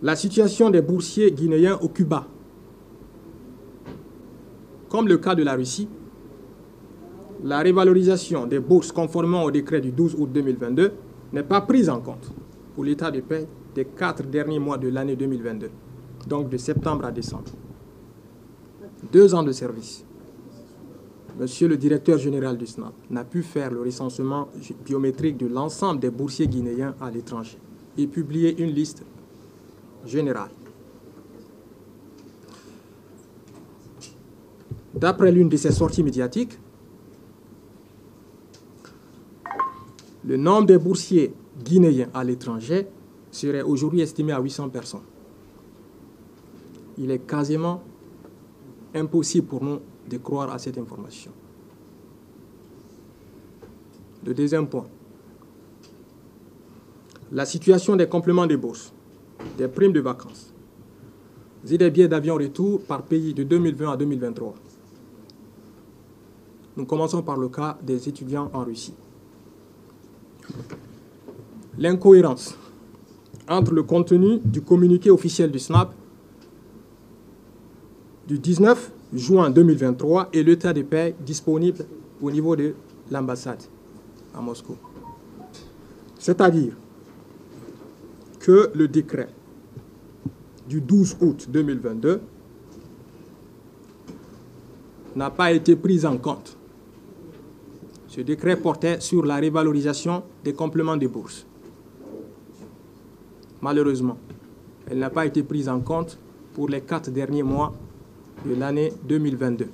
la situation des boursiers guinéens au Cuba. Comme le cas de la Russie, la révalorisation des bourses conformément au décret du 12 août 2022 n'est pas prise en compte pour l'état de paie des 4 derniers mois de l'année 2022, donc de septembre à décembre. 2 ans de service. Monsieur le directeur général du SNAP n'a pu faire le recensement biométrique de l'ensemble des boursiers guinéens à l'étranger et publier une liste générale. D'après l'une de ses sorties médiatiques, le nombre des boursiers guinéens à l'étranger serait aujourd'hui estimé à 800 personnes. Il est quasiment impossible pour nous de croire à cette information. Le deuxième point, la situation des compléments de bourse, des primes de vacances et des billets d'avion retour par pays de 2020 à 2023. Nous commençons par le cas des étudiants en Russie. L'incohérence entre le contenu du communiqué officiel du SNAP du 19 juin 2023 et l'état de paie disponible au niveau de l'ambassade à Moscou. C'est-à-dire que le décret du 12 août 2022 n'a pas été pris en compte. Ce décret portait sur la révalorisation des compléments de bourse. Malheureusement, elle n'a pas été prise en compte pour les 4 derniers mois de l'année 2022.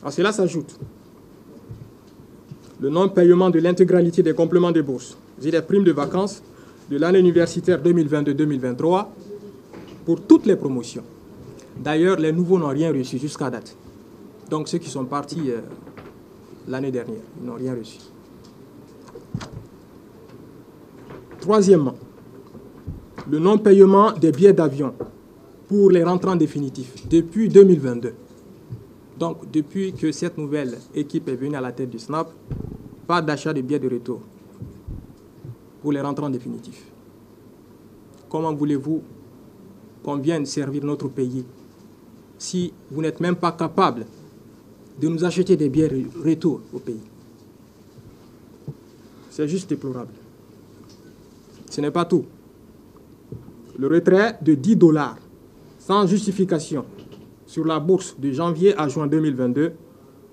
À cela s'ajoute le non-paiement de l'intégralité des compléments de bourse et des primes de vacances de l'année universitaire 2022-2023 pour toutes les promotions. D'ailleurs, les nouveaux n'ont rien reçu jusqu'à date. Donc ceux qui sont partis l'année dernière, ils n'ont rien reçu. Troisièmement, le non-paiement des billets d'avion pour les rentrants définitifs depuis 2022. Donc, depuis que cette nouvelle équipe est venue à la tête du SNAP, pas d'achat de billets de retour pour les rentrants définitifs. Comment voulez-vous qu'on vienne servir notre pays si vous n'êtes même pas capable de nous acheter des billets de retour au pays? C'est juste déplorable. Ce n'est pas tout. Le retrait de 10 $ sans justification sur la bourse de janvier à juin 2022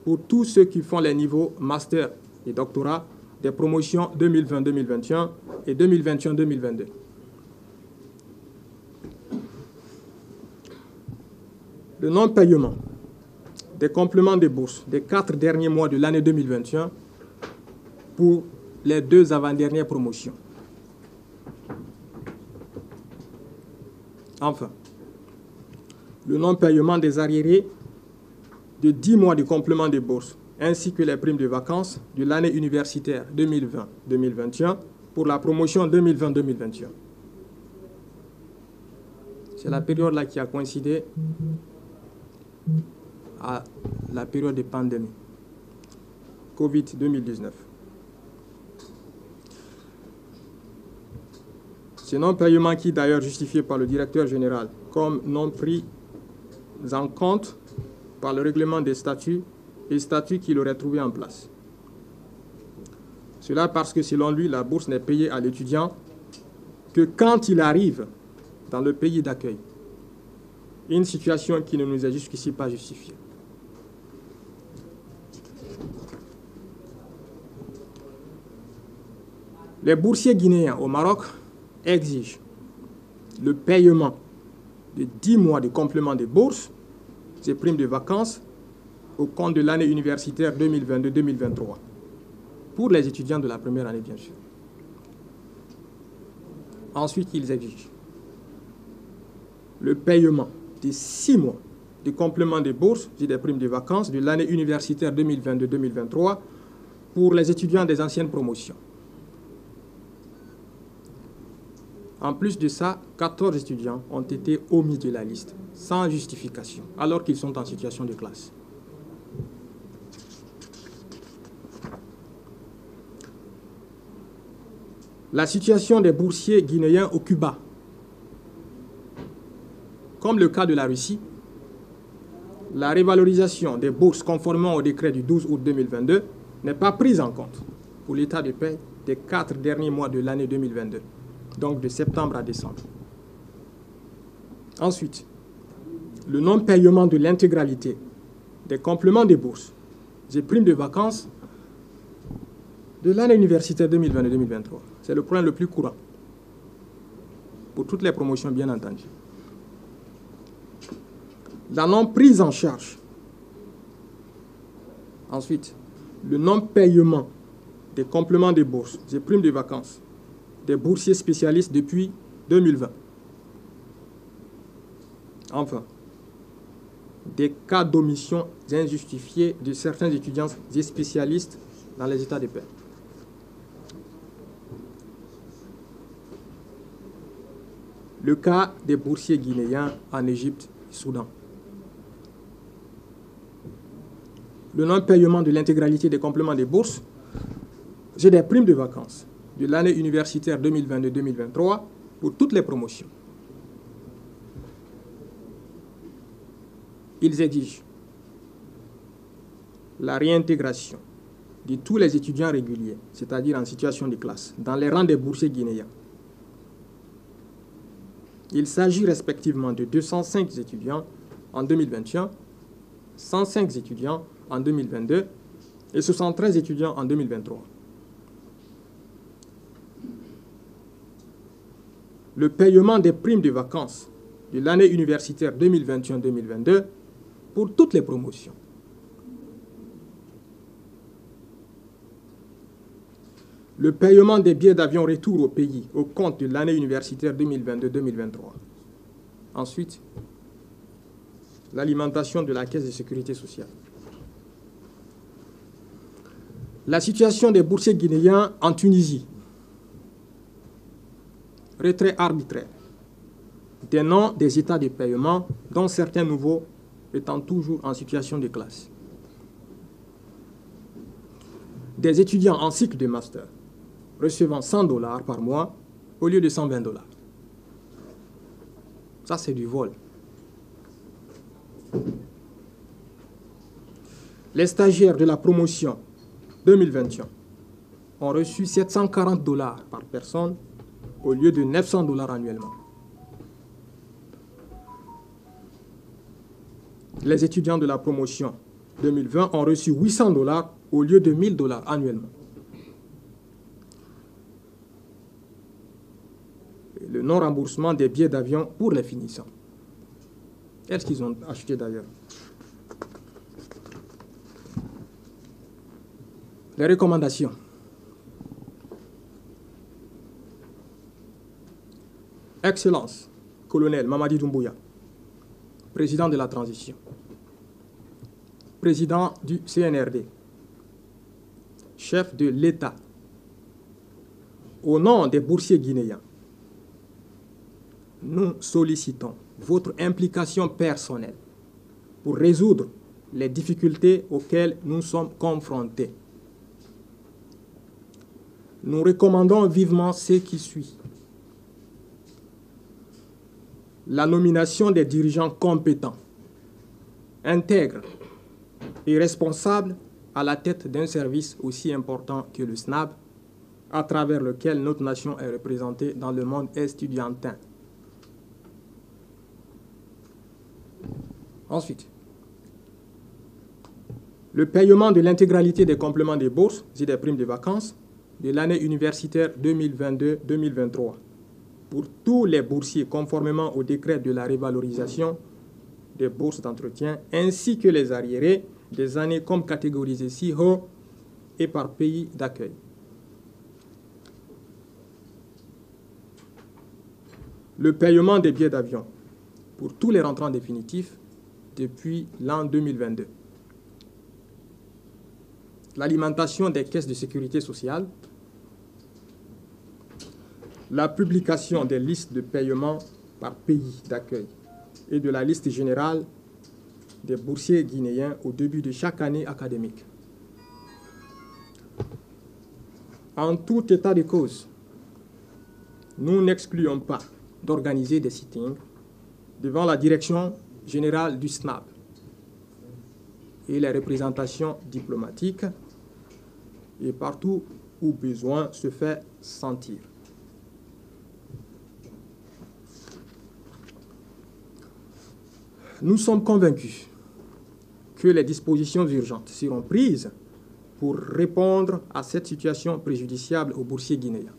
pour tous ceux qui font les niveaux master et doctorat des promotions 2020-2021 et 2021-2022. Le non-paiement des compléments de bourse des 4 derniers mois de l'année 2021 pour les 2 avant-dernières promotions. Enfin, le non-paiement des arriérés de 10 mois de complément de bourse ainsi que les primes de vacances de l'année universitaire 2020-2021 pour la promotion 2020-2021. C'est la période-là qui a coïncidé à la période de pandémie, Covid-2019. Ce non-paiement qui est d'ailleurs justifié par le directeur général comme non pris en compte par le règlement des statuts et statuts qu'il aurait trouvé en place. Cela parce que selon lui, la bourse n'est payée à l'étudiant que quand il arrive dans le pays d'accueil. Une situation qui ne nous est jusqu'ici pas justifiée. Les boursiers guinéens au Maroc exigent le paiement de 10 mois de complément de bourse, ces primes de vacances, au compte de l'année universitaire 2022-2023, pour les étudiants de la première année, bien sûr. Ensuite, ils exigent le paiement de 6 mois de complément de bourse et des primes de vacances de l'année universitaire 2022-2023 pour les étudiants des anciennes promotions. En plus de ça, 14 étudiants ont été omis de la liste, sans justification, alors qu'ils sont en situation de classe. La situation des boursiers guinéens au Cuba, comme le cas de la Russie, la révalorisation des bourses conformément au décret du 12 août 2022 n'est pas prise en compte pour l'état de paix des 4 derniers mois de l'année 2022, donc de septembre à décembre. Ensuite, le non-paiement de l'intégralité des compléments des bourses, des primes de vacances de l'année universitaire 2022-2023. C'est le problème le plus courant pour toutes les promotions, bien entendu. La non-prise en charge. Ensuite, le non-paiement des compléments des bourses, des primes de vacances, des boursiers spécialistes depuis 2020. Enfin, des cas d'omission injustifiée de certains étudiants et spécialistes dans les états de paix. Le cas des boursiers guinéens en Égypte et Soudan. Le non-paiement de l'intégralité des compléments des bourses et des primes de vacances de l'année universitaire 2022-2023 pour toutes les promotions. Ils exigent la réintégration de tous les étudiants réguliers, c'est-à-dire en situation de classe, dans les rangs des boursiers guinéens. Il s'agit respectivement de 205 étudiants en 2021, 105 étudiants en 2022 et 73 étudiants en 2023. Le paiement des primes de vacances de l'année universitaire 2021-2022 pour toutes les promotions. Le paiement des billets d'avion retour au pays au compte de l'année universitaire 2022-2023. Ensuite, l'alimentation de la Caisse de sécurité sociale. La situation des boursiers guinéens en Tunisie. Retrait arbitraire des noms des états de paiement, dont certains nouveaux étant toujours en situation de classe. Des étudiants en cycle de master recevant $100 par mois au lieu de $120. Ça, c'est du vol. Les stagiaires de la promotion 2021 ont reçu $740 par personne au lieu de $900 annuellement. Les étudiants de la promotion 2020 ont reçu $800 au lieu de $1000 annuellement. Le non-remboursement des billets d'avion pour les finissants. Est-ce qu'ils ont acheté d'ailleurs? Les recommandations. Excellence, colonel Mamadi Doumbouya, président de la transition, président du CNRD, chef de l'État, au nom des boursiers guinéens, nous sollicitons votre implication personnelle pour résoudre les difficultés auxquelles nous sommes confrontés. Nous recommandons vivement ce qui suit. La nomination des dirigeants compétents, intègres et responsables à la tête d'un service aussi important que le SNAB, à travers lequel notre nation est représentée dans le monde estudiantin. Ensuite, le paiement de l'intégralité des compléments des bourses et des primes de vacances de l'année universitaire 2022-2023 pour tous les boursiers conformément au décret de la révalorisation des bourses d'entretien ainsi que les arriérés des années comme catégorisés si haut et par pays d'accueil. Le paiement des billets d'avion pour tous les rentrants définitifs depuis l'an 2022. L'alimentation des caisses de sécurité sociale. La publication des listes de paiement par pays d'accueil et de la liste générale des boursiers guinéens au début de chaque année académique. En tout état de cause, nous n'excluons pas d'organiser des sittings devant la direction générale du SNAP et les représentations diplomatiques et partout où besoin se fait sentir. Nous sommes convaincus que les dispositions urgentes seront prises pour répondre à cette situation préjudiciable aux boursiers guinéens.